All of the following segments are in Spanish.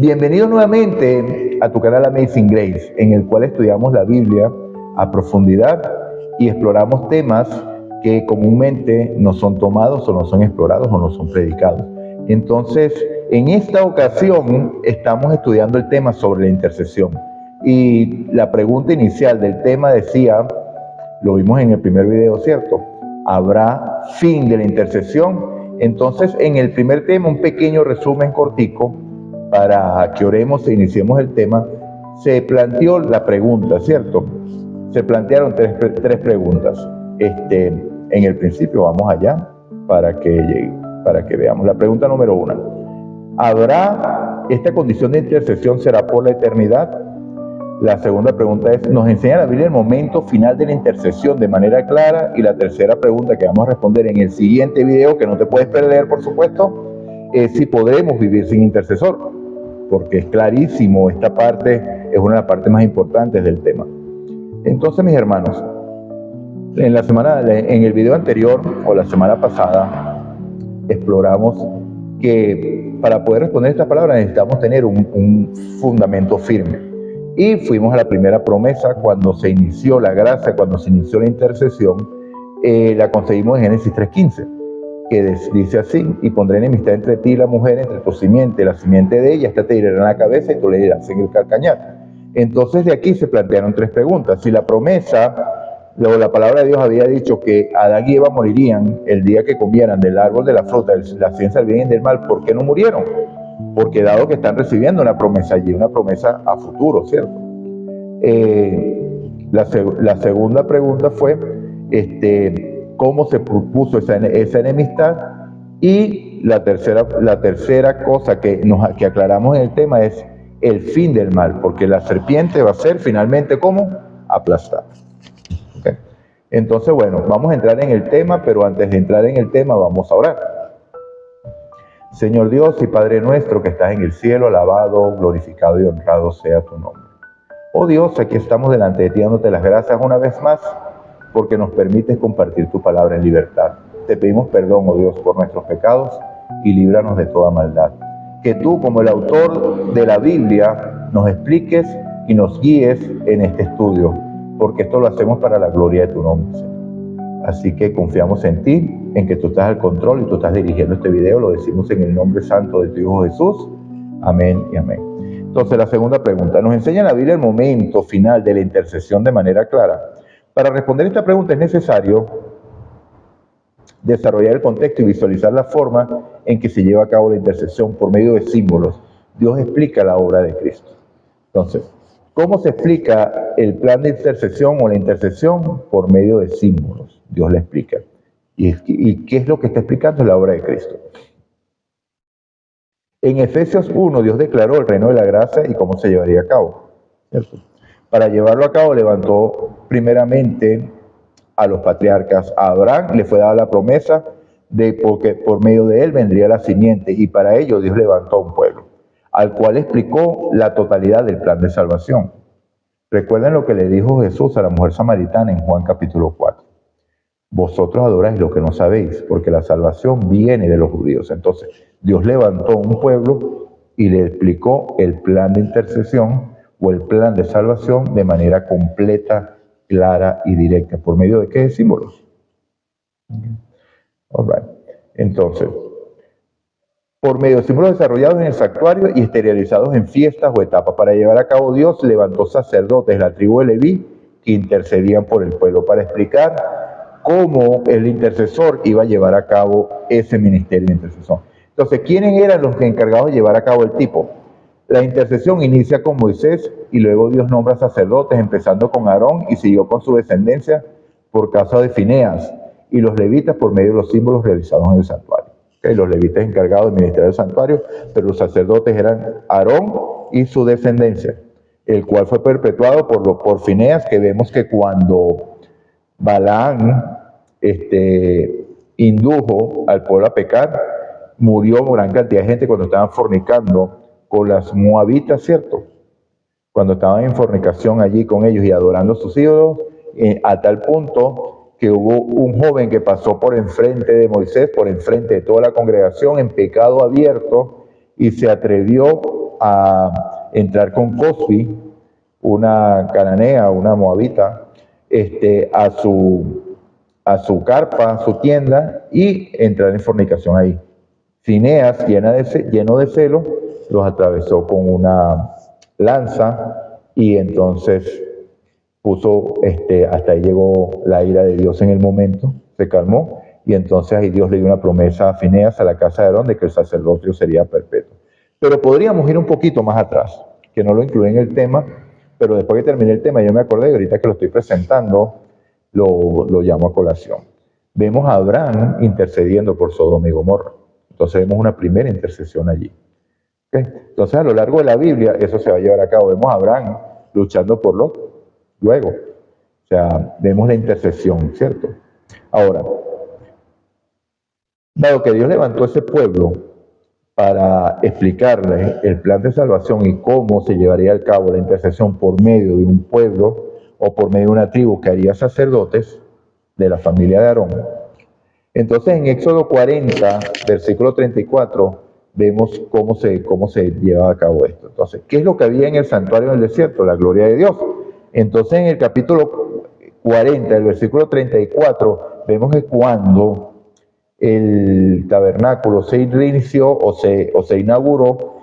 Bienvenido nuevamente a tu canal Amazing Grace, en el cual estudiamos la Biblia a profundidad y exploramos temas que comúnmente no son tomados o no son explorados o no son predicados. Entonces, en esta ocasión estamos estudiando el tema sobre la intercesión. Y la pregunta inicial del tema decía, lo vimos en el primer video, ¿cierto? ¿Habrá fin de la intercesión? Entonces, en el primer tema, un pequeño resumen cortico para que oremos e iniciemos el tema. Se planteó la pregunta, ¿cierto? Se plantearon tres preguntas. En el principio, vamos allá para que veamos. La pregunta número 1. ¿Habrá esta condición de intercesión, será por la eternidad? La segunda pregunta es, ¿nos enseña la Biblia el momento final de la intercesión de manera clara? Y la tercera pregunta que vamos a responder en el siguiente video, que no te puedes perder, por supuesto, es si podremos vivir sin intercesor, porque es clarísimo, esta parte es una de las partes más importantes del tema. Entonces, mis hermanos, en el video anterior o la semana pasada, exploramos que para poder responder estas palabras necesitamos tener un fundamento firme. Y fuimos a la primera promesa cuando se inició la gracia, cuando se inició la intercesión, la conseguimos en Génesis 3:15, que dice así: y pondré enemistad entre ti y la mujer, entre tu simiente y la simiente de ella, esta te herirá en la cabeza y tú le herirás en el calcañar. Entonces de aquí se plantearon tres preguntas. Si la promesa, luego la palabra de Dios había dicho que Adán y Eva morirían el día que comieran del árbol de la fruta, la ciencia del bien y del mal, ¿por qué no murieron? Porque dado que están recibiendo una promesa allí, una promesa a futuro, ¿cierto? La segunda pregunta fue cómo se propuso esa enemistad, y la tercera cosa que aclaramos en el tema es el fin del mal, porque la serpiente va a ser finalmente ¿cómo? Aplastada. ¿Okay? Entonces, bueno, vamos a entrar en el tema, pero antes de entrar en el tema vamos a orar. Señor Dios y Padre nuestro que estás en el cielo, alabado, glorificado y honrado sea tu nombre. Oh Dios, aquí estamos delante de ti dándote las gracias una vez más porque nos permites compartir tu palabra en libertad. Te pedimos perdón, oh Dios, por nuestros pecados y líbranos de toda maldad. Que tú, como el autor de la Biblia, nos expliques y nos guíes en este estudio, porque esto lo hacemos para la gloria de tu nombre, Señor. Así que confiamos en ti, en que tú estás al control y tú estás dirigiendo este video. Lo decimos en el nombre santo de tu Hijo Jesús. Amén y amén. Entonces, la segunda pregunta. ¿Nos enseña la Biblia el momento final de la intercesión de manera clara? Para responder esta pregunta es necesario desarrollar el contexto y visualizar la forma en que se lleva a cabo la intercesión por medio de símbolos. Dios explica la obra de Cristo. Entonces, ¿cómo se explica el plan de intercesión o la intercesión? Por medio de símbolos. Dios le explica. ¿Y qué es lo que está explicando la obra de Cristo? En Efesios 1, Dios declaró el reino de la gracia y cómo se llevaría a cabo, ¿cierto? Para llevarlo a cabo levantó primeramente a los patriarcas. A Abraham le fue dada la promesa de porque por medio de él vendría la simiente, y para ello Dios levantó un pueblo, al cual explicó la totalidad del plan de salvación. Recuerden lo que le dijo Jesús a la mujer samaritana en Juan capítulo 4. Vosotros adoráis lo que no sabéis, porque la salvación viene de los judíos. Entonces, Dios levantó un pueblo y le explicó el plan de intercesión o el plan de salvación de manera completa, clara y directa. ¿Por medio de qué símbolos? All right. Entonces, por medio de símbolos desarrollados en el santuario y exteriorizados en fiestas o etapas. Para llevar a cabo, Dios levantó sacerdotes de la tribu de Leví que intercedían por el pueblo para explicar cómo el intercesor iba a llevar a cabo ese ministerio de intercesión. Entonces, ¿quiénes eran los encargados de llevar a cabo el tipo? La intercesión inicia con Moisés y luego Dios nombra sacerdotes, empezando con Aarón y siguió con su descendencia por causa de Fineas, y los levitas por medio de los símbolos realizados en el santuario. ¿Okay? Los levitas encargados del ministerio del santuario, pero los sacerdotes eran Aarón y su descendencia, el cual fue perpetuado por Fineas, que vemos que cuando Balaam indujo al pueblo a pecar, murió gran cantidad de gente cuando estaban fornicando con las moabitas, ¿cierto? Cuando estaban en fornicación allí con ellos y adorando a sus ídolos, a tal punto que hubo un joven que pasó por enfrente de Moisés, por enfrente de toda la congregación, en pecado abierto, y se atrevió a entrar con Cosbi, una cananea, una moabita, a su carpa, a su tienda, y entrar en fornicación ahí. Fineas, lleno de celo, los atravesó con una lanza y entonces hasta ahí llegó la ira de Dios en el momento, se calmó, y entonces ahí Dios le dio una promesa a Fineas, a la casa de Aarón, de que el sacerdocio sería perpetuo. Pero podríamos ir un poquito más atrás, que no lo incluí en el tema, pero después que terminé el tema yo me acordé y ahorita que lo estoy presentando, lo llamo a colación. Vemos a Abraham intercediendo por Sodoma y Gomorra. Entonces vemos una primera intercesión allí. ¿Okay? Entonces a lo largo de la Biblia eso se va a llevar a cabo. Vemos a Abraham luchando por Lot. Luego, o sea, vemos la intercesión, ¿cierto? Ahora, dado que Dios levantó ese pueblo para explicarle el plan de salvación y cómo se llevaría a cabo la intercesión por medio de un pueblo o por medio de una tribu que haría sacerdotes de la familia de Aarón. Entonces en Éxodo 40, versículo 34, vemos cómo se lleva a cabo esto. Entonces, ¿qué es lo que había en el santuario del desierto? La gloria de Dios. Entonces en el capítulo 40, el versículo 34, vemos que cuando el tabernáculo se reinició o se inauguró,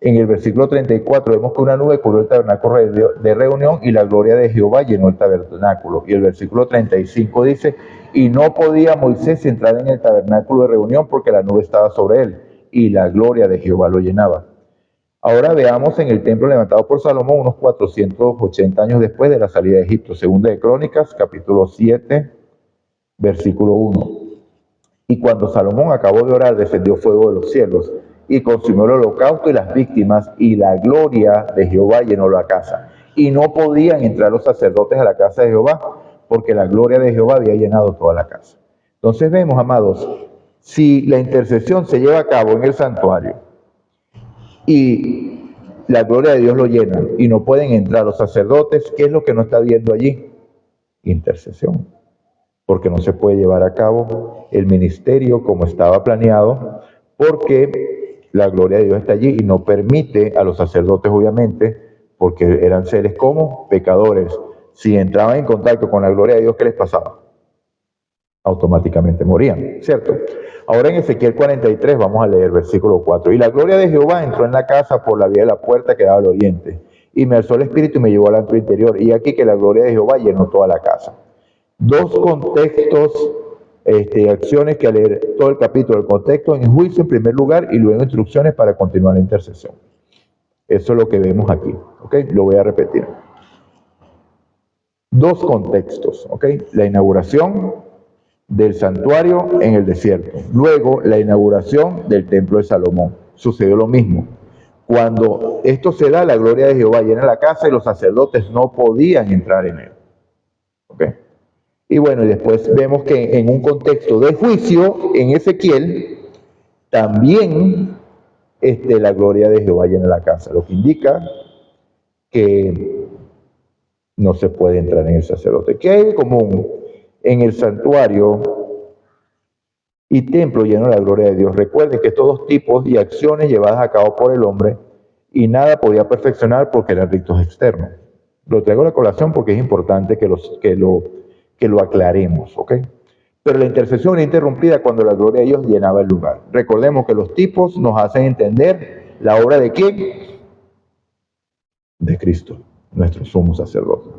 en el versículo 34 vemos que una nube cubrió el tabernáculo de reunión y la gloria de Jehová llenó el tabernáculo. Y el versículo 35 dice, y no podía Moisés entrar en el tabernáculo de reunión porque la nube estaba sobre él y la gloria de Jehová lo llenaba. Ahora veamos en el templo levantado por Salomón unos 480 años después de la salida de Egipto. Segunda de Crónicas, capítulo 7, versículo 1. Y cuando Salomón acabó de orar, descendió fuego de los cielos y consumió el holocausto y las víctimas, y la gloria de Jehová llenó la casa. Y no podían entrar los sacerdotes a la casa de Jehová, porque la gloria de Jehová había llenado toda la casa. Entonces vemos, amados, si la intercesión se lleva a cabo en el santuario y la gloria de Dios lo llena y no pueden entrar los sacerdotes, ¿qué es lo que no está viendo allí? Intercesión. Porque no se puede llevar a cabo el ministerio como estaba planeado, porque la gloria de Dios está allí y no permite a los sacerdotes, obviamente, porque eran seres como pecadores. Si entraban en contacto con la gloria de Dios, ¿qué les pasaba? Automáticamente morían, ¿cierto? Ahora en Ezequiel 43 vamos a leer versículo 4. Y la gloria de Jehová entró en la casa por la vía de la puerta que daba al oriente, y me alzó el espíritu y me llevó al antro interior, y aquí que la gloria de Jehová llenó toda la casa. Dos contextos, acciones que al leer todo el capítulo, el contexto en juicio en primer lugar y luego instrucciones para continuar la intercesión. Eso es lo que vemos aquí, ¿ok? Lo voy a repetir. Dos contextos, ¿ok? La inauguración del santuario en el desierto. Luego, la inauguración del templo de Salomón. Sucedió lo mismo. Cuando esto se da, la gloria de Jehová llena la casa y los sacerdotes no podían entrar en él. ¿Ok? Y bueno, y después vemos que en un contexto de juicio, en Ezequiel, también la gloria de Jehová llena la casa, lo que indica que no se puede entrar en el sacerdote. ¿Qué hay de común en el santuario y templo lleno de la gloria de Dios? Recuerden que estos dos tipos y acciones llevadas a cabo por el hombre y nada podía perfeccionar porque eran ritos externos. Lo traigo a la colación porque es importante que lo aclaremos, ¿ok? Pero la intercesión era interrumpida cuando la gloria de Dios llenaba el lugar. Recordemos que los tipos nos hacen entender la obra de ¿quién? De Cristo, nuestro sumo sacerdote.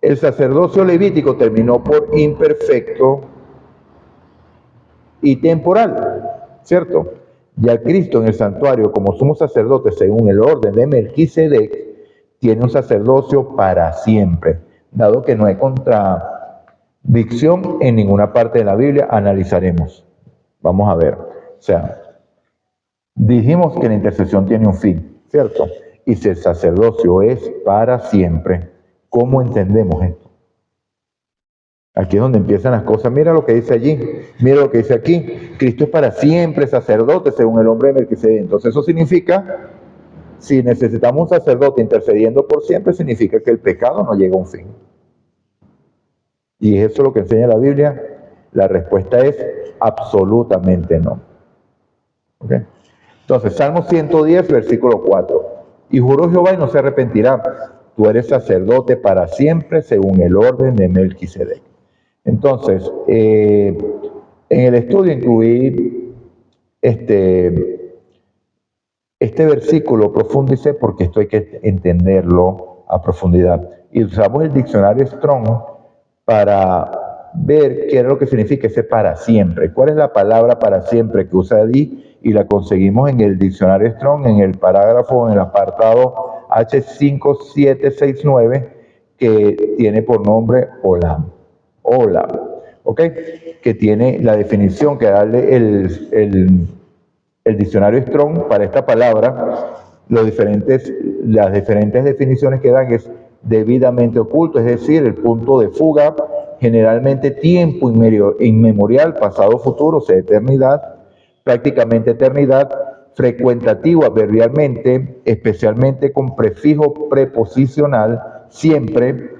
El sacerdocio levítico terminó por imperfecto y temporal, ¿cierto? Ya Cristo en el santuario como sumo sacerdote según el orden de Melquisedec tiene un sacerdocio para siempre, dado que no hay contradicción en ninguna parte de la Biblia, analizaremos. Vamos a ver. O sea, dijimos que la intercesión tiene un fin, ¿cierto? Y si el sacerdocio es para siempre, ¿cómo entendemos esto? Aquí es donde empiezan las cosas. Mira lo que dice allí, mira lo que dice aquí. Cristo es para siempre sacerdote según el hombre de Melquisedec. Entonces eso significa, si necesitamos un sacerdote intercediendo por siempre, significa que el pecado no llega a un fin. ¿Y es eso lo que enseña la Biblia? La respuesta es absolutamente no. ¿Okay? Entonces, Salmo 110, versículo 4. Y juró Jehová y no se arrepentirá. Tú eres sacerdote para siempre según el orden de Melquisedec. Entonces, en el estudio incluí este versículo, profundicé porque esto hay que entenderlo a profundidad. Y usamos el diccionario Strong para ver qué es lo que significa ese para siempre. ¿Cuál es la palabra para siempre que usa allí? Y la conseguimos en el diccionario Strong, en el parágrafo, en el apartado H5769, que tiene por nombre Olam. Olam, ¿ok? Que tiene la definición que darle el diccionario Strong para esta palabra. Las diferentes definiciones que dan es debidamente oculto, es decir, el punto de fuga, generalmente tiempo inmemorial, pasado, futuro, o sea, eternidad, prácticamente eternidad, frecuentativo adverbialmente, especialmente con prefijo preposicional, siempre,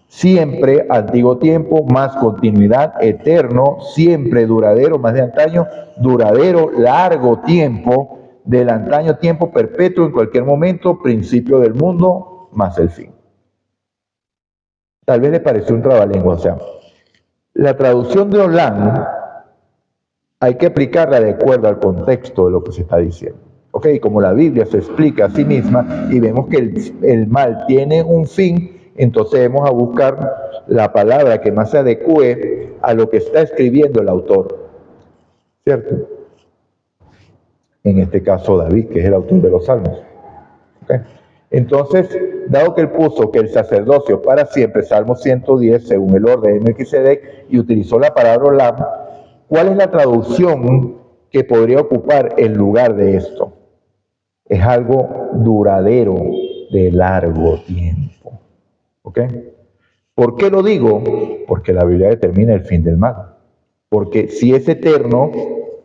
siempre, antiguo tiempo, más continuidad, eterno, siempre, duradero, más de antaño, duradero, largo tiempo, del antaño, tiempo perpetuo, en cualquier momento, principio del mundo, más el fin. Tal vez le pareció un trabalengua, o sea, la traducción de Olam hay que aplicarla de acuerdo al contexto de lo que se está diciendo. ¿Ok? Como la Biblia se explica a sí misma y vemos que el mal tiene un fin, entonces vamos a buscar la palabra que más se adecue a lo que está escribiendo el autor. ¿Cierto? En este caso David, que es el autor de los Salmos. ¿Ok? Entonces, dado que él puso que el sacerdocio para siempre, Salmo 110, según el orden de Melquisedec, y utilizó la palabra Olam, ¿cuál es la traducción que podría ocupar el lugar de esto? Es algo duradero, de largo tiempo. ¿Ok? ¿Por qué lo digo? Porque la Biblia determina el fin del mal. Porque si es eterno,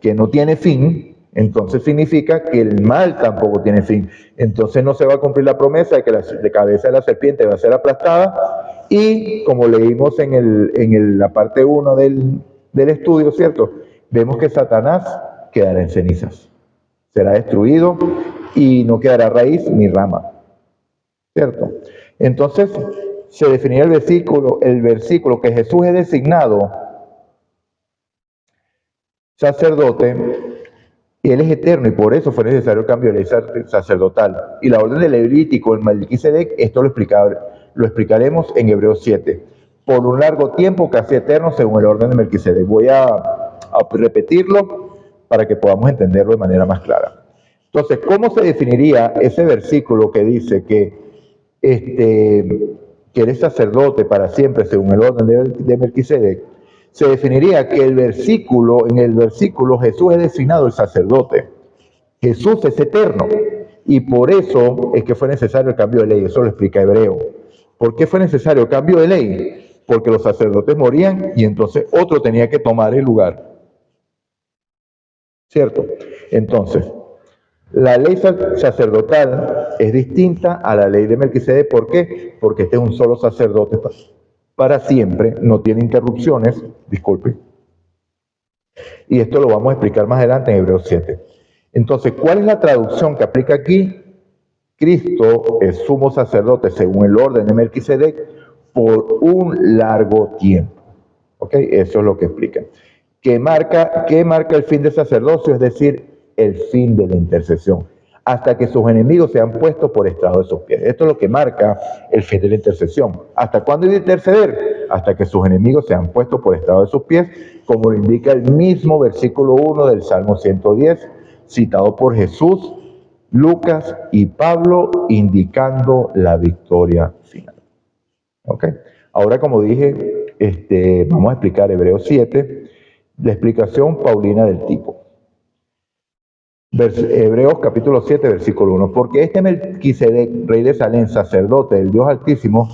que no tiene fin, entonces significa que el mal tampoco tiene fin. Entonces no se va a cumplir la promesa de que la cabeza de la serpiente va a ser aplastada. Y como leímos en la parte 1 del estudio, ¿cierto? Vemos que Satanás quedará en cenizas. Será destruido y no quedará raíz ni rama. ¿Cierto? Entonces se definirá el versículo que Jesús es designado sacerdote, y él es eterno, y por eso fue necesario el cambio de ley sacerdotal. Y la orden del Levítico, el Melquisedec, esto lo explicaremos en Hebreos 7. Por un largo tiempo, casi eterno, según el orden de Melquisedec. Voy a repetirlo para que podamos entenderlo de manera más clara. Entonces, ¿cómo se definiría ese versículo que dice que eres sacerdote para siempre, según el orden de Melquisedec? Se definiría que en el versículo Jesús es designado el sacerdote. Jesús es eterno y por eso es que fue necesario el cambio de ley. Eso lo explica Hebreo. ¿Por qué fue necesario el cambio de ley? Porque los sacerdotes morían y entonces otro tenía que tomar el lugar. ¿Cierto? Entonces, la ley sacerdotal es distinta a la ley de Melquisedec. ¿Por qué? Porque este es un solo sacerdote para siempre, no tiene interrupciones, disculpe. Y esto lo vamos a explicar más adelante en Hebreos 7. Entonces, ¿cuál es la traducción que aplica aquí? Cristo es sumo sacerdote según el orden de Melquisedec por un largo tiempo. ¿Ok? Eso es lo que explica. ¿Qué marca el fin del sacerdocio? Es decir, el fin de la intercesión. Hasta que sus enemigos sean puestos por estrado de sus pies. Esto es lo que marca el fin de la intercesión. ¿Hasta cuándo iba a interceder? Hasta que sus enemigos sean puestos por estrado de sus pies, como lo indica el mismo versículo 1 del Salmo 110, citado por Jesús, Lucas y Pablo, indicando la victoria final. ¿Ok? Ahora, como dije, vamos a explicar Hebreos 7, la explicación paulina del tipo. Hebreos capítulo 7, versículo 1. Porque este Melquisedec, rey de Salem, sacerdote del Dios Altísimo,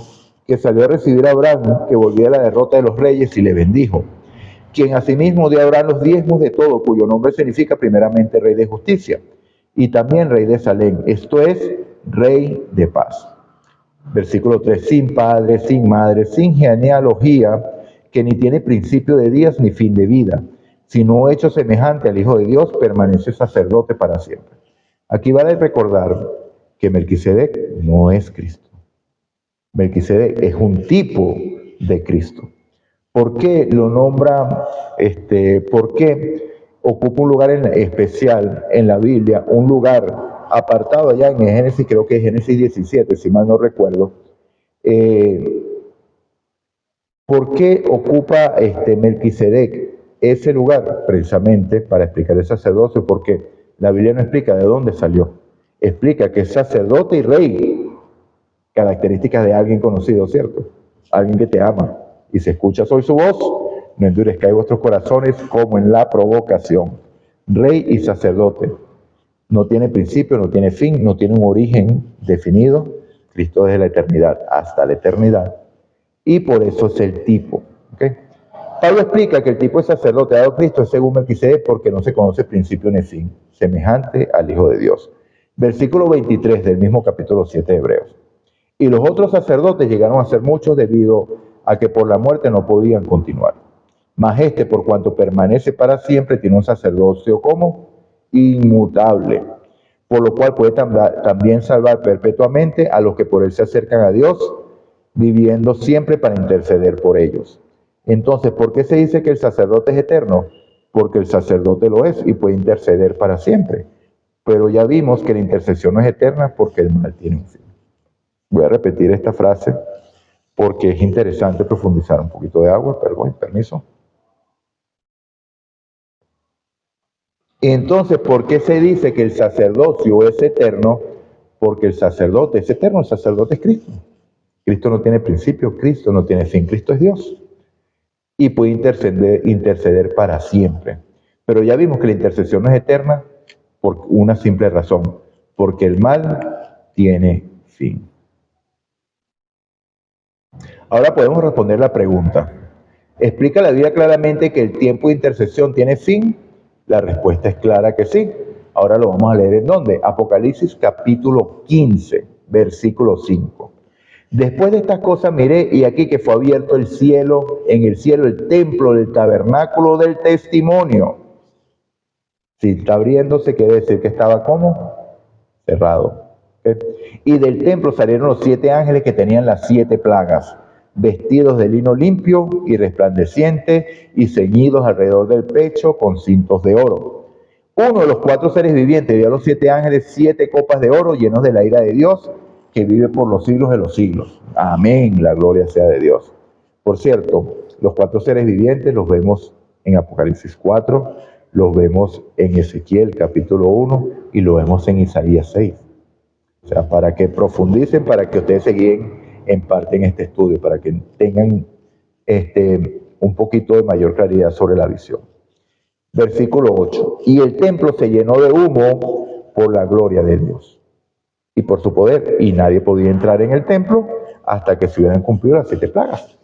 que salió a recibir a Abraham, que volvía a la derrota de los reyes, y le bendijo, quien asimismo dio a Abraham los diezmos de todo, cuyo nombre significa primeramente rey de justicia, y también rey de Salem, esto es, rey de paz. Versículo 3. Sin padre, sin madre, sin genealogía, que ni tiene principio de días ni fin de vida, sino hecho semejante al Hijo de Dios, permanece sacerdote para siempre. Aquí vale recordar que Melquisedec no es Cristo. Melquisedec es un tipo de Cristo. ¿Por qué lo nombra, por qué ocupa un lugar especial en la Biblia, un lugar apartado allá en Génesis, creo que es Génesis 17, si mal no recuerdo? ¿Por qué ocupa Melquisedec ese lugar? Precisamente para explicar el sacerdocio, porque la Biblia no explica de dónde salió. Explica que es sacerdote y rey, características de alguien conocido, ¿cierto? Alguien que te ama. Y si escuchas hoy su voz, no endurezcáis vuestros corazones como en la provocación. Rey y sacerdote. No tiene principio, no tiene fin, no tiene un origen definido. Cristo desde la eternidad hasta la eternidad. Y por eso es el tipo. ¿Okay? Pablo explica que el tipo de sacerdote dado a Cristo es según Melquisedec porque no se conoce principio ni fin, semejante al Hijo de Dios. Versículo 23 del mismo capítulo 7 de Hebreos. Y los otros sacerdotes llegaron a ser muchos debido a que por la muerte no podían continuar. Mas por cuanto permanece para siempre, tiene un sacerdocio como inmutable, por lo cual puede también salvar perpetuamente a los que por él se acercan a Dios, viviendo siempre para interceder por ellos. Entonces, ¿por qué se dice que el sacerdote es eterno? Porque el sacerdote lo es y puede interceder para siempre. Pero ya vimos que la intercesión no es eterna porque el mal tiene un fin. Voy a repetir esta frase porque es interesante profundizar. Un poquito de agua, perdón, permiso. Entonces, ¿por qué se dice que el sacerdocio es eterno? Porque el sacerdote es eterno, el sacerdote es Cristo. Cristo no tiene principio, Cristo no tiene fin, Cristo es Dios. Y puede interceder para siempre. Pero ya vimos que la intercesión no es eterna por una simple razón, porque el mal tiene fin. Ahora podemos responder la pregunta. ¿Explica la Biblia claramente que el tiempo de intercesión tiene fin? La respuesta es clara que sí. Ahora lo vamos a leer en dónde. Apocalipsis capítulo 15, versículo 5. Después de estas cosas miré y aquí que fue abierto el cielo, en el cielo el templo del tabernáculo del testimonio. Si está abriéndose, quiere decir que estaba ¿cómo? Cerrado. ¿Okay? Y del templo salieron los 7 ángeles que tenían las 7 plagas, vestidos de lino limpio y resplandeciente y ceñidos alrededor del pecho con cintos de oro. Uno de los 4 seres vivientes dio a los 7 ángeles 7 copas de oro llenos de la ira de Dios, que vive por los siglos de los siglos. Amén, la gloria sea de Dios. Por cierto, los 4 seres vivientes los vemos en Apocalipsis 4, los vemos en Ezequiel capítulo 1 y lo vemos en Isaías 6. O sea, para que profundicen, para que ustedes se guíen en parte en este estudio, para que tengan un poquito de mayor claridad sobre la visión. Versículo 8. Y el templo se llenó de humo por la gloria de Dios y por su poder, y nadie podía entrar en el templo hasta que se hubieran cumplido las 7 plagas.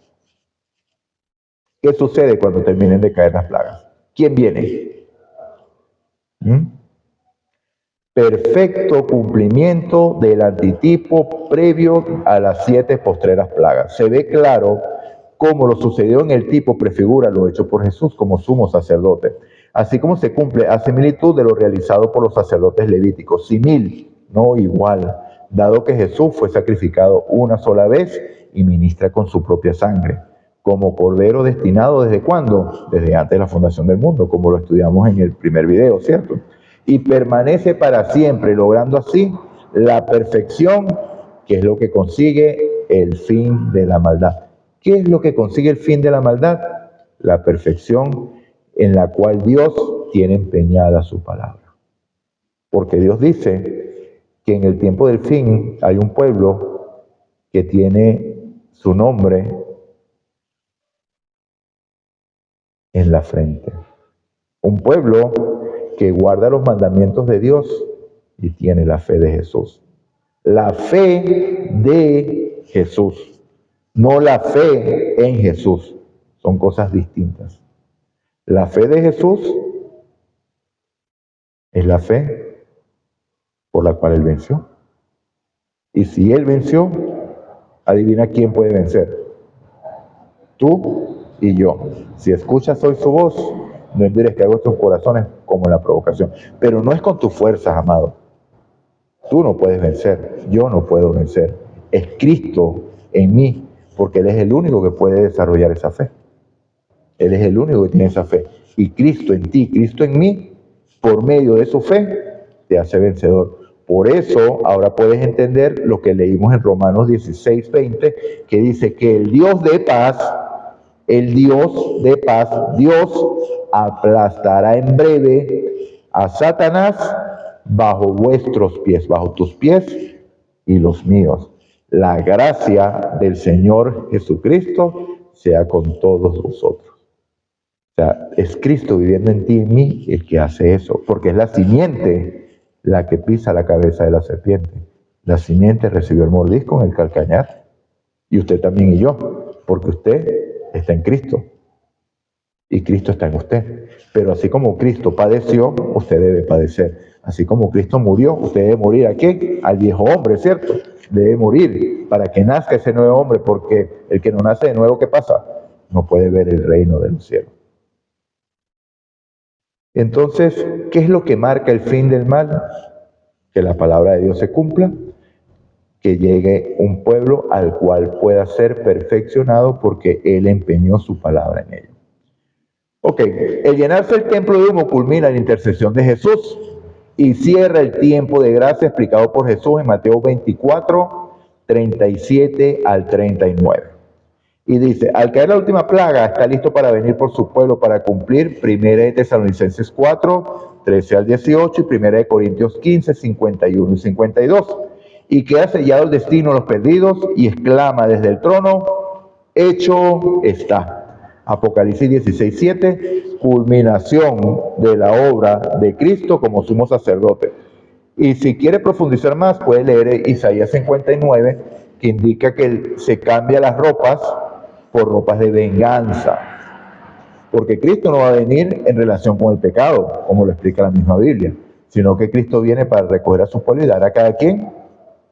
¿Qué sucede cuando terminen de caer las plagas? ¿Quién viene? Perfecto cumplimiento del antitipo previo a las 7 postreras plagas. Se ve claro cómo lo sucedió en el tipo prefigura lo hecho por Jesús como sumo sacerdote, así como se cumple a similitud de lo realizado por los sacerdotes levíticos, simil, no igual, dado que Jesús fue sacrificado una sola vez y ministra con su propia sangre, como cordero destinado ¿desde cuándo? Desde antes de la fundación del mundo, como lo estudiamos en el primer video, ¿cierto? Y permanece para siempre, logrando así la perfección, que es lo que consigue el fin de la maldad. ¿Qué es lo que consigue el fin de la maldad? La perfección en la cual Dios tiene empeñada su palabra. Porque Dios dice que en el tiempo del fin hay un pueblo que tiene su nombre en la frente. Un pueblo que guarda los mandamientos de Dios y tiene la fe de Jesús. La fe de Jesús, no la fe en Jesús. Son cosas distintas. La fe de Jesús es la fe por la cual Él venció. Y si Él venció, adivina quién puede vencer. Tú y yo. Si escuchas hoy su voz, no endurezcáis vuestros corazones como en la provocación. Pero no es con tus fuerzas, amado. Tú no puedes vencer, yo no puedo vencer. Es Cristo en mí, porque Él es el único que puede desarrollar esa fe. Él es el único que tiene esa fe. Y Cristo en ti, Cristo en mí, por medio de su fe, te hace vencedor. Por eso ahora puedes entender lo que leímos en Romanos 16:20, que dice que el Dios de paz, Dios aplastará en breve a Satanás bajo vuestros pies, bajo tus pies y los míos. La gracia del Señor Jesucristo sea con todos vosotros. O sea, es Cristo viviendo en ti y en mí el que hace eso, porque es la simiente la que pisa la cabeza de la serpiente. La simiente recibió el mordisco en el calcañar, y usted también y yo, porque usted está en Cristo, y Cristo está en usted. Pero así como Cristo padeció, usted debe padecer. Así como Cristo murió, usted debe morir ¿a qué? Al viejo hombre, ¿cierto? Debe morir para que nazca ese nuevo hombre, porque el que no nace de nuevo, ¿qué pasa? No puede ver el reino del cielo. Entonces, ¿qué es lo que marca el fin del mal? Que la palabra de Dios se cumpla, que llegue un pueblo al cual pueda ser perfeccionado porque Él empeñó su palabra en ello. Ok, el llenarse el templo de humo culmina en la intercesión de Jesús y cierra el tiempo de gracia explicado por Jesús en Mateo 24, 37 al 39. Y dice, al caer la última plaga, está listo para venir por su pueblo para cumplir 1 de Tesalonicenses 4, 13 al 18 y 1 de Corintios 15, 51 y 52. Y que ha sellado el destino de los perdidos y exclama desde el trono, hecho está. Apocalipsis 16, 7, culminación de la obra de Cristo como sumo sacerdote. Y si quiere profundizar más, puede leer Isaías 59, que indica que se cambia las ropas por ropas de venganza. Porque Cristo no va a venir en relación con el pecado, como lo explica la misma Biblia, sino que Cristo viene para recoger a su pueblo y dar a cada quien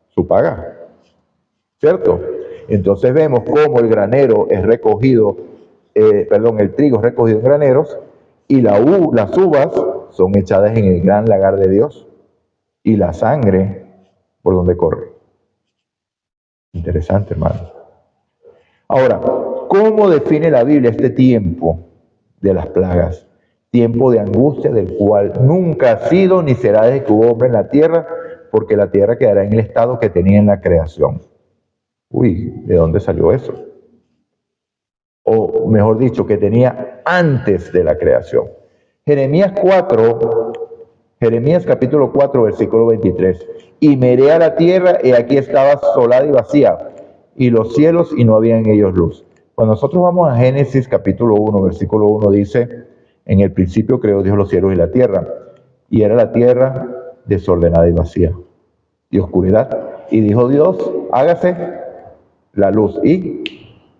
su paga. ¿Cierto? Entonces vemos cómo el granero es recogido, el trigo es recogido en graneros y las uvas son echadas en el gran lagar de Dios y la sangre por donde corre. Interesante, hermano. Ahora, ¿cómo define la Biblia este tiempo de las plagas? Tiempo de angustia del cual nunca ha sido ni será desde que hubo hombre en la tierra, porque la tierra quedará en el estado que tenía en la creación. Uy, ¿de dónde salió eso? O mejor dicho, que tenía antes de la creación. Jeremías capítulo 4, versículo 23. Y miré a la tierra y aquí estaba asolada y vacía, y los cielos y no había en ellos luz. Cuando nosotros vamos a Génesis capítulo 1, versículo 1 dice, en el principio creó Dios los cielos y la tierra, y era la tierra desordenada y vacía, y oscuridad. Y dijo Dios, hágase la luz, y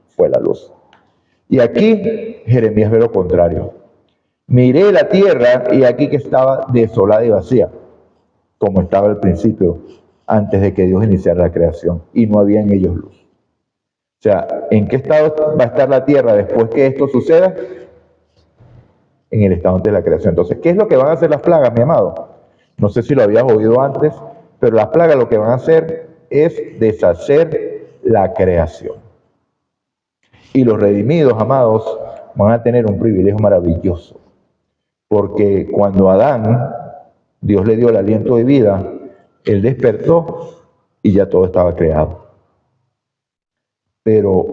fue la luz. Y aquí Jeremías ve lo contrario. Miré la tierra y aquí que estaba desolada y vacía, como estaba al principio, antes de que Dios iniciara la creación, y no había en ellos luz. O sea, ¿en qué estado va a estar la tierra después que esto suceda? En el estado antes de la creación. Entonces, ¿qué es lo que van a hacer las plagas, mi amado? No sé si lo habías oído antes, pero las plagas lo que van a hacer es deshacer la creación. Y los redimidos, amados, van a tener un privilegio maravilloso. Porque cuando a Adán, Dios le dio el aliento de vida, él despertó y ya todo estaba creado. Pero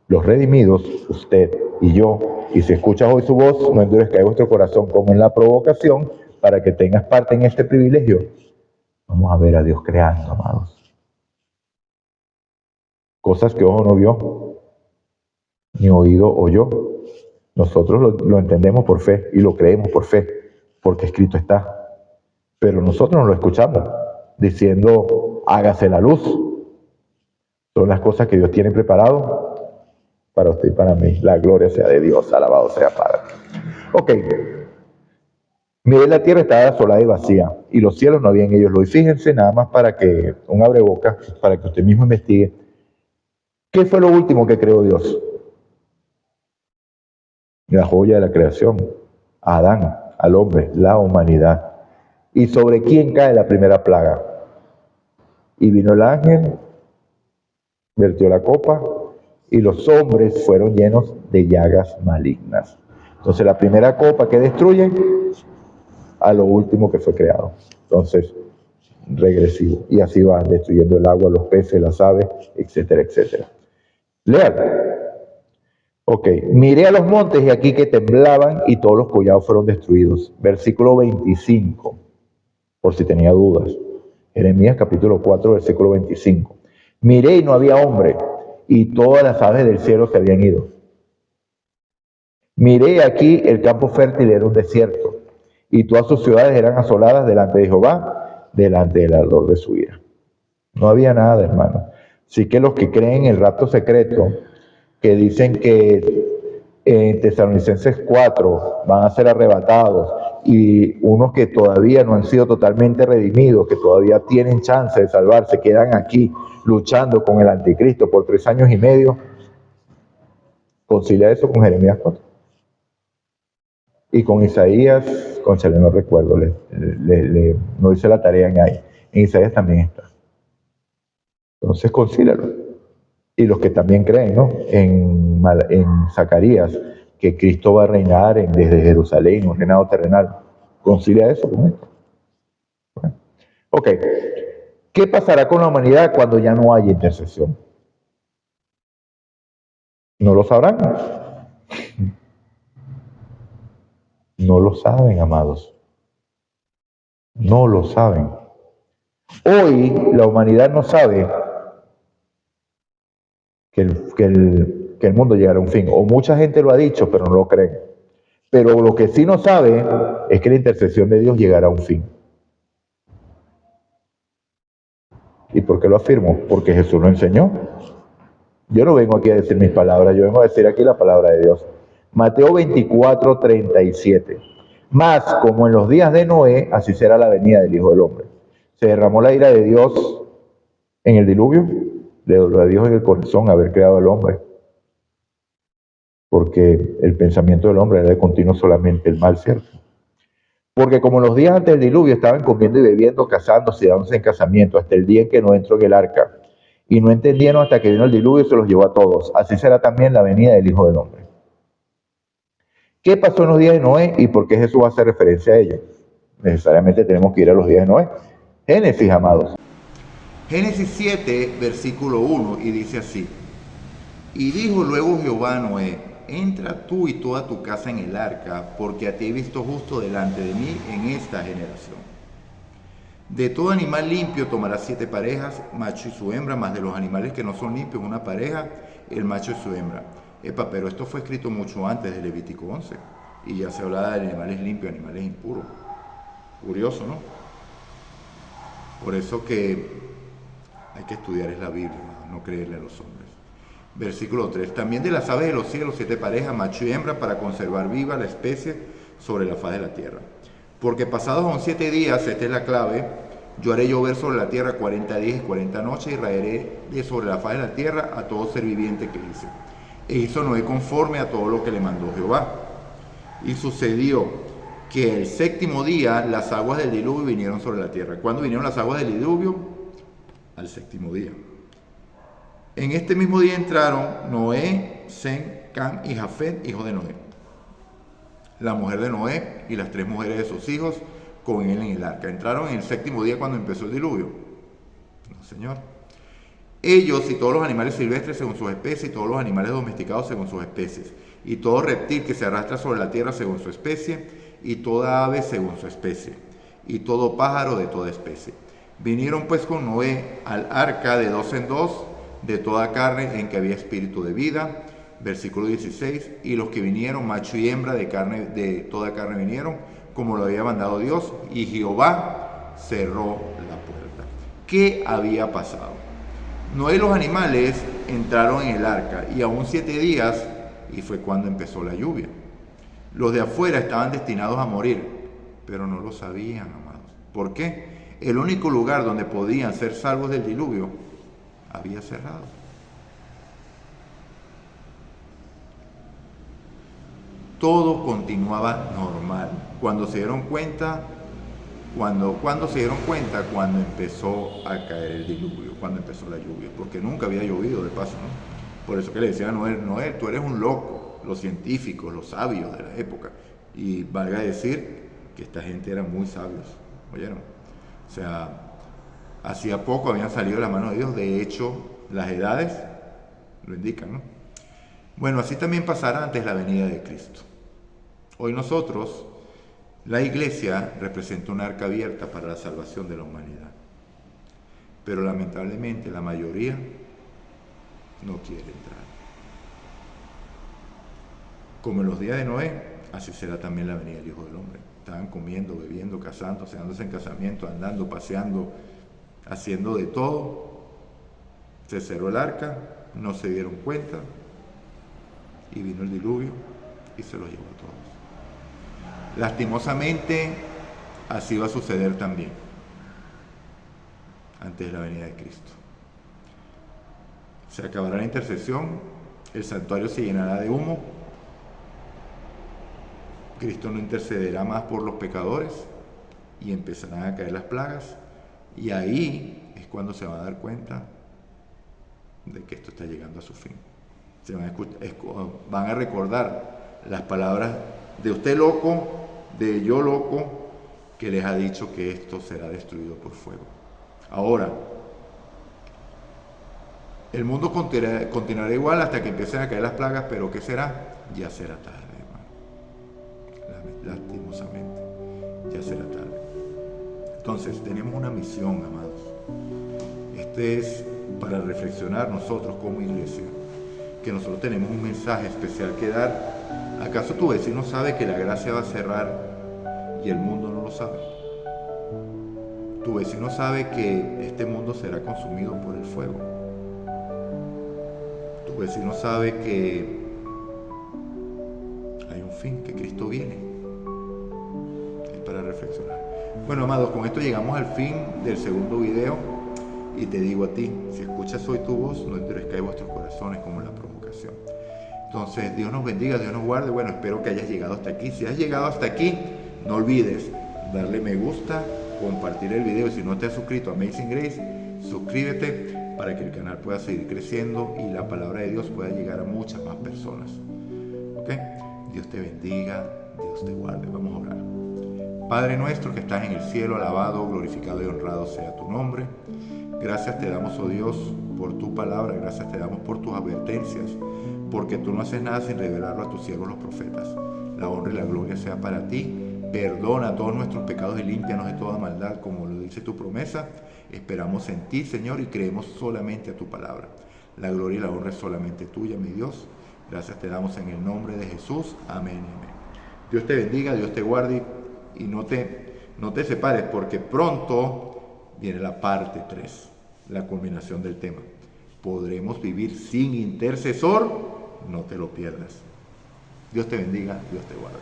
los redimidos, usted y yo, y si escuchas hoy su voz, no endurezca vuestro corazón como en la provocación, para que tengas parte en este privilegio. Vamos a ver a Dios creando, amados. Cosas que ojo no vio, ni oído oyó. Nosotros lo entendemos por fe y lo creemos por fe, porque escrito está. Pero nosotros no lo escuchamos diciendo, hágase la luz. Son las cosas que Dios tiene preparado para usted y para mí. La gloria sea de Dios, alabado sea Padre. Ok. Miré la tierra estaba asolada y vacía, y los cielos no había en ellos luz. Y fíjense, nada más para que, un abreboca, para que usted mismo investigue, ¿qué fue lo último que creó Dios? La joya de la creación, A Adán, al hombre, la humanidad. ¿Y sobre quién cae la primera plaga? Y vino el ángel, vertió la copa, y los hombres fueron llenos de llagas malignas. Entonces la primera copa que destruye a lo último que fue creado. Entonces, regresivo. Y así va destruyendo el agua, los peces, las aves, etcétera, etcétera. Lean. Ok, miré a los montes y aquí que temblaban y todos los collados fueron destruidos. Versículo 25, por si tenía dudas. Jeremías capítulo 4, versículo 25. Miré y no había hombre, y todas las aves del cielo se habían ido. Miré aquí el campo fértil era un desierto, y todas sus ciudades eran asoladas delante de Jehová, delante del ardor de su ira. No había nada, hermano. Así que los que creen en el rapto secreto, que dicen que en Tesalonicenses 4 van a ser arrebatados, y unos que todavía no han sido totalmente redimidos, que todavía tienen chance de salvarse, quedan aquí luchando con el anticristo por 3 años y medio, concilia eso con Jeremías 4. Y con Isaías, conchale, no recuerdo, no hice la tarea en ahí. En Isaías también está. Entonces, concílialo. Y los que también creen, ¿no? En Zacarías, que Cristo va a reinar desde Jerusalén, un reinado terrenal. Concilia eso con esto. Bueno. Ok. ¿Qué pasará con la humanidad cuando ya no haya intercesión? ¿No lo sabrán? No lo saben, amados. No lo saben. Hoy la humanidad no sabe que el mundo llegará a un fin. O mucha gente lo ha dicho, pero no lo creen. Pero lo que sí no sabe es que la intercesión de Dios llegará a un fin. ¿Y por qué lo afirmo? Porque Jesús lo enseñó. Yo no vengo aquí a decir mis palabras, yo vengo a decir aquí la palabra de Dios. Mateo 24, 37. Más como en los días de Noé, así será la venida del Hijo del Hombre. Se derramó la ira de Dios en el diluvio, le dolió a Dios en el corazón haber creado al hombre. Porque el pensamiento del hombre era de continuo solamente el mal, ¿cierto? Porque como en los días antes del diluvio estaban comiendo y bebiendo, casándose y dándose en casamiento, hasta el día en que no entró en el arca. Y no entendieron hasta que vino el diluvio y se los llevó a todos. Así será también la venida del Hijo del Hombre. ¿Qué pasó en los días de Noé y por qué Jesús hace referencia a ello? Necesariamente tenemos que ir a los días de Noé. Génesis, amados. Génesis 7, versículo 1, y dice así. Y dijo luego Jehová a Noé, entra tú y toda tu casa en el arca, porque a ti he visto justo delante de mí en esta generación. De todo animal limpio tomarás 7 parejas, macho y su hembra, más de los animales que no son limpios, una pareja, el macho y su hembra. Epa, pero esto fue escrito mucho antes de Levítico 11, y ya se hablaba de animales limpios, animales impuros. Curioso, ¿no? Por eso que hay que estudiar es la Biblia, no creerle a los hombres. Versículo 3. También de las aves de los cielos 7 parejas, macho y hembra, para conservar viva la especie sobre la faz de la tierra. Porque pasados aún 7 días, esta es la clave, yo haré llover sobre la tierra 40 días y 40 noches, y raeré de sobre la faz de la tierra a todo ser viviente que hice. E hizo Noé conforme a todo lo que le mandó Jehová. Y sucedió que el 7º día las aguas del diluvio vinieron sobre la tierra. ¿Cuándo vinieron las aguas del diluvio? Al 7º día. En este mismo día entraron Noé, Sem, Cam y Jafet, hijos de Noé, la mujer de Noé y las 3 mujeres de sus hijos con él en el arca. Entraron en el 7º día cuando empezó el diluvio. No, Señor. Ellos y todos los animales silvestres según sus especies, y todos los animales domesticados según sus especies, y todo reptil que se arrastra sobre la tierra según su especie, y toda ave según su especie, y todo pájaro de toda especie. Vinieron pues con Noé al arca de 2 en 2, de toda carne en que había espíritu de vida. Versículo 16, y los que vinieron, macho y hembra de toda carne vinieron, como lo había mandado Dios, y Jehová cerró la puerta. ¿Qué había pasado? Noé y los animales entraron en el arca, y aún 7 días, y fue cuando empezó la lluvia. Los de afuera estaban destinados a morir, pero no lo sabían, amados. ¿Por qué? El único lugar donde podían ser salvos del diluvio había cerrado. todo continuaba normal. Cuando se dieron cuenta, cuando empezó a caer el diluvio, cuando empezó la lluvia, porque nunca había llovido de paso, ¿no? Por eso que le decían a Noé, tú eres un loco, los científicos, los sabios de la época. Y valga decir que esta gente era muy sabios, ¿oyeron? O sea, hacía poco habían salido de la mano de Dios, de hecho, las edades lo indican, ¿no? Bueno, así también pasará antes la venida de Cristo. Hoy nosotros, la iglesia representa un arca abierta para la salvación de la humanidad. Pero lamentablemente la mayoría no quiere entrar. Como en los días de Noé, así será también la venida del Hijo del Hombre. Estaban comiendo, bebiendo, casándose, dándose en casamiento, andando, paseando, haciendo de todo. Se cerró el arca, no se dieron cuenta y vino el diluvio y se los llevó a todos. Lastimosamente, así va a suceder también antes de la venida de Cristo. Se acabará la intercesión, el santuario se llenará de humo, Cristo no intercederá más por los pecadores y empezarán a caer las plagas, y ahí es cuando se van a dar cuenta de que esto está llegando a su fin. Se van a recordar las palabras de usted loco, de yo loco, que les ha dicho que esto será destruido por fuego. Ahora, el mundo continuará igual hasta que empiecen a caer las plagas, pero ¿qué será? Ya será tarde, hermano. Lastimosamente, ya será tarde. Entonces, tenemos una misión, amados. Este es para reflexionar nosotros como iglesia, que nosotros tenemos un mensaje especial que dar. ¿Acaso tu vecino sabe que la gracia va a cerrar y el mundo no lo sabe? Tu vecino sabe que este mundo será consumido por el fuego. Tu vecino sabe que hay un fin, que Cristo viene. Es para reflexionar. Bueno, amados, con esto llegamos al fin del segundo video. Y te digo a ti, si escuchas hoy tu voz, no endurezcáis vuestros corazones como en la provocación. Entonces, Dios nos bendiga, Dios nos guarde. Bueno, espero que hayas llegado hasta aquí. Si has llegado hasta aquí, no olvides darle me gusta, compartir el video. Y si no te has suscrito a Amazing Grace, suscríbete para que el canal pueda seguir creciendo y la palabra de Dios pueda llegar a muchas más personas. ¿Ok? Dios te bendiga, Dios te guarde. Vamos a orar. Padre nuestro que estás en el cielo, alabado, glorificado y honrado sea tu nombre. Gracias te damos, oh Dios, por tu palabra. Gracias te damos por tus advertencias, porque tú no haces nada sin revelarlo a tus siervos los profetas. La honra y la gloria sea para ti. Perdona todos nuestros pecados y límpianos de toda maldad, como lo dice tu promesa. Esperamos en ti, Señor, y creemos solamente a tu palabra. La gloria y la honra es solamente tuya, mi Dios. Gracias te damos en el nombre de Jesús. Amén y amén. Dios te bendiga, Dios te guarde y no te separes, porque pronto viene la parte 3, la culminación del tema. ¿Podremos vivir sin intercesor? No te lo pierdas. Dios te bendiga, Dios te guarde.